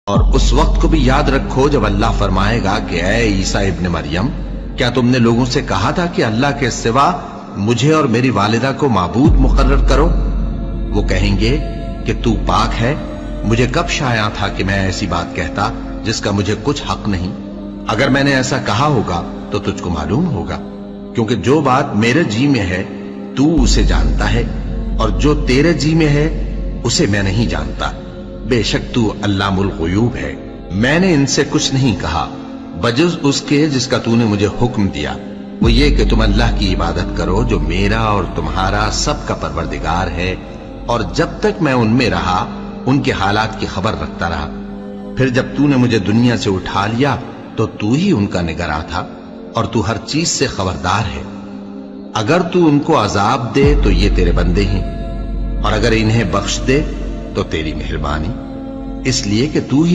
اور اس وقت کو بھی یاد رکھو جب اللہ فرمائے گا کہ اے عیسیٰ ابن مریم، کیا تم نے لوگوں سے کہا تھا کہ اللہ کے سوا مجھے اور میری والدہ کو معبود مقرر کرو؟ وہ کہیں گے کہ تو پاک ہے، مجھے کب شایع تھا کہ میں ایسی بات کہتا جس کا مجھے کچھ حق نہیں۔ اگر میں نے ایسا کہا ہوگا تو تجھ کو معلوم ہوگا، کیونکہ جو بات میرے جی میں ہے تو اسے جانتا ہے، اور جو تیرے جی میں ہے اسے میں نہیں جانتا۔ بے شک تو علام الغیوب ہے۔ میں نے ان سے کچھ نہیں کہا بجز اس کے جس کا تو نے مجھے حکم دیا، وہ یہ کہ تم اللہ کی عبادت کرو جو میرا اور تمہارا سب کا پروردگار ہے، اور جب تک میں ان میں رہا ان کے حالات کی خبر رکھتا رہا۔ پھر جب تو نے مجھے دنیا سے اٹھا لیا تو تو ہی ان کا نگراں تھا، اور تو ہر چیز سے خبردار ہے۔ اگر تو ان کو عذاب دے تو یہ تیرے بندے ہیں، اور اگر انہیں بخش دے تو تیری مہربانی، اس لیے کہ تو ہی